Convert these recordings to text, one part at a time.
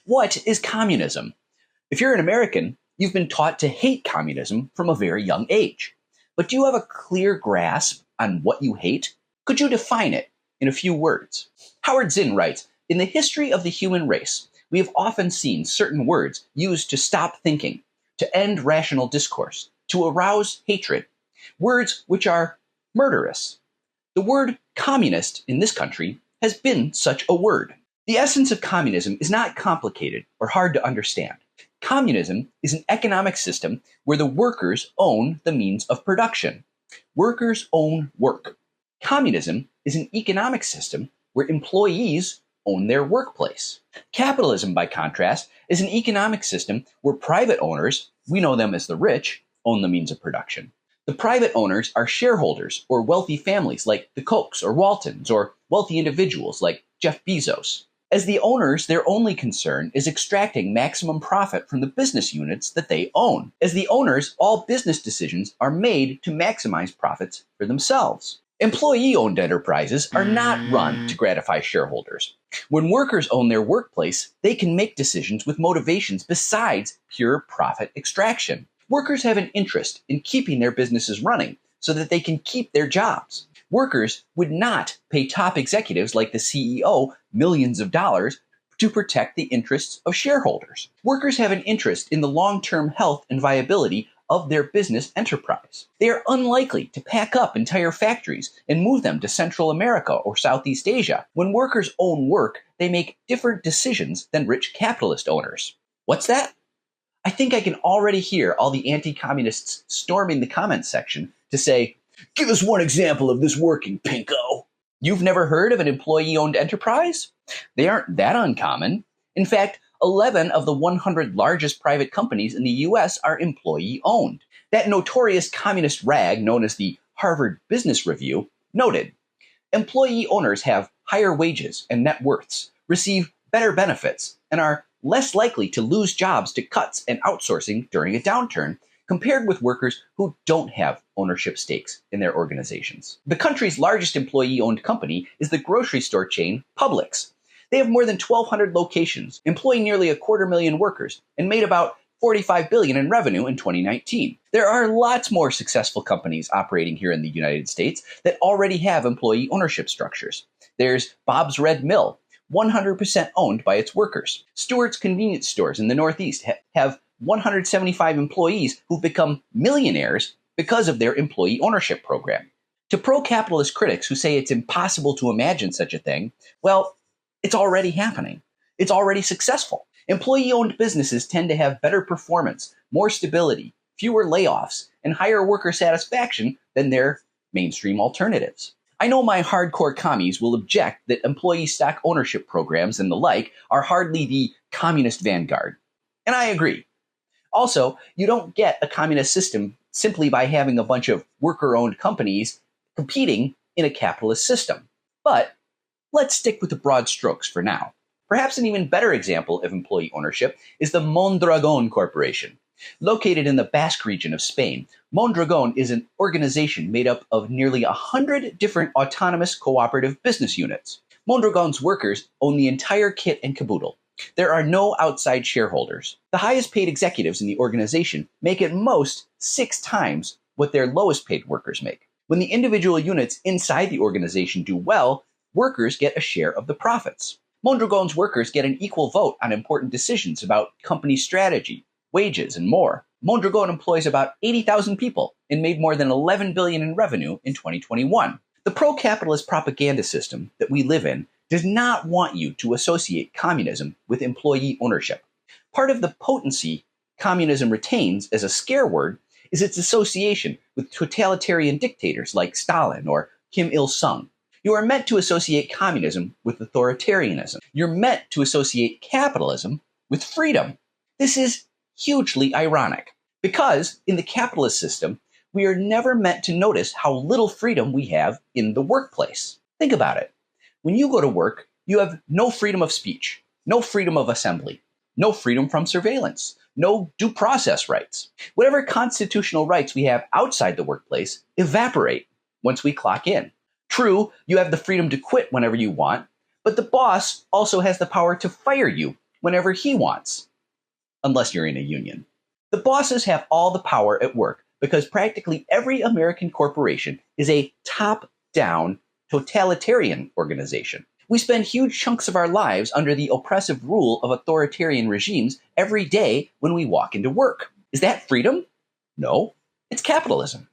What is communism? If you're an American, you've been taught to hate communism from a very young age. But do you have a clear grasp on what you hate? Could you define it in a few words? Howard Zinn writes, "In the history of the human race, we have often seen certain words used to stop thinking, to end rational discourse, to arouse hatred, words which are murderous. The word communist in this country has been such a word. The essence of communism is not complicated or hard to understand. Communism is an economic system where the workers own the means of production. Workers own work. Communism is an economic system where employees own their workplace. Capitalism, by contrast, is an economic system where private owners, we know them as the rich, own the means of production. The private owners are shareholders or wealthy families like the Kochs or Waltons, or wealthy individuals like Jeff Bezos. As the owners, their only concern is extracting maximum profit from the business units that they own. As the owners, all business decisions are made to maximize profits for themselves. Employee-owned enterprises are not run to gratify shareholders. When workers own their workplace, they can make decisions with motivations besides pure profit extraction. Workers have an interest in keeping their businesses running so that they can keep their jobs. Workers would not pay top executives like the CEO millions of dollars to protect the interests of shareholders. Workers have an interest in the long-term health and viability of their business enterprise. They are unlikely to pack up entire factories and move them to Central America or Southeast Asia. When workers own work, they make different decisions than rich capitalist owners. What's that? I think I can already hear all the anti-communists storming the comments section to say, "Give us one example of this working, pinko." You've never heard of an employee-owned enterprise? They aren't that uncommon. In fact, 11 of the 100 largest private companies in the U.S. are employee-owned. That notorious communist rag known as the Harvard Business Review noted, employee owners have higher wages and net worths, receive better benefits, and are less likely to lose jobs to cuts and outsourcing during a downturn compared with workers who don't have ownership stakes in their organizations. The country's largest employee-owned company is the grocery store chain Publix. They have more than 1,200 locations, employ nearly 250,000 workers, and made about $45 billion in revenue in 2019. There are lots more successful companies operating here in the United States that already have employee ownership structures. There's Bob's Red Mill, 100% owned by its workers. Stewart's convenience stores in the Northeast have 175 employees who've become millionaires because of their employee ownership program. To pro-capitalist critics who say it's impossible to imagine such a thing, well, it's already happening. It's already successful. Employee-owned businesses tend to have better performance, more stability, fewer layoffs, and higher worker satisfaction than their mainstream alternatives. I know my hardcore commies will object that employee stock ownership programs and the like are hardly the communist vanguard. And I agree. Also, you don't get a communist system simply by having a bunch of worker-owned companies competing in a capitalist system. But let's stick with the broad strokes for now. Perhaps an even better example of employee ownership is the Mondragon Corporation. Located in the Basque region of Spain, Mondragon is an organization made up of nearly 100 different autonomous cooperative business units. Mondragon's workers own the entire kit and caboodle. There are no outside shareholders. The highest paid executives in the organization make at most 6 times what their lowest paid workers make. When the individual units inside the organization do well, workers get a share of the profits. Mondragon's workers get an equal vote on important decisions about company strategy, wages, and more. Mondragon employs about 80,000 people and made more than $11 billion in revenue in 2021. The pro-capitalist propaganda system that we live in does not want you to associate communism with employee ownership. Part of the potency communism retains as a scare word is its association with totalitarian dictators like Stalin or Kim Il-sung. You are meant to associate communism with authoritarianism. You're meant to associate capitalism with freedom. This is hugely ironic because in the capitalist system, we are never meant to notice how little freedom we have in the workplace. Think about it. When you go to work, you have no freedom of speech, no freedom of assembly, no freedom from surveillance, no due process rights. Whatever constitutional rights we have outside the workplace evaporate once we clock in. True, you have the freedom to quit whenever you want, but the boss also has the power to fire you whenever he wants, unless you're in a union. The bosses have all the power at work because practically every American corporation is a top-down totalitarian organization. We spend huge chunks of our lives under the oppressive rule of authoritarian regimes every day when we walk into work. Is that freedom? No, it's capitalism.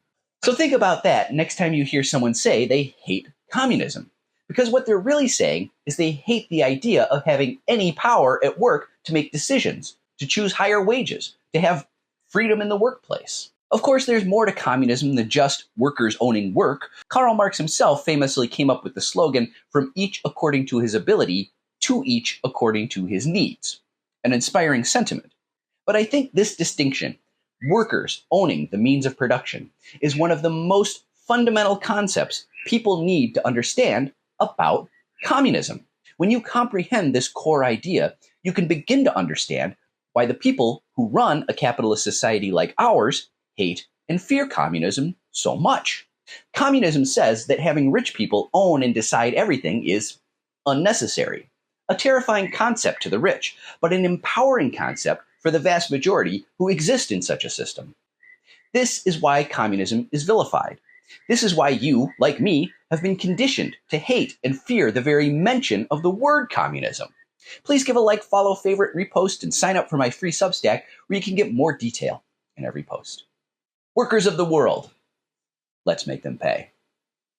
So think about that next time you hear someone say they hate communism. Because what they're really saying is they hate the idea of having any power at work to make decisions, to choose higher wages, to have freedom in the workplace. Of course, there's more to communism than just workers owning work. Karl Marx himself famously came up with the slogan, "From each according to his ability, to each according to his needs." An inspiring sentiment. But I think this distinction, workers owning the means of production, is one of the most fundamental concepts people need to understand about communism. When you comprehend this core idea, you can begin to understand why the people who run a capitalist society like ours hate and fear communism so much. Communism says that having rich people own and decide everything is unnecessary, a terrifying concept to the rich, but an empowering concept for the vast majority who exist in such a system. This is why communism is vilified. This is why you, like me, have been conditioned to hate and fear the very mention of the word communism. Please give a like, follow, favorite, repost, and sign up for my free Substack where you can get more detail in every post. Workers of the world, let's make them pay.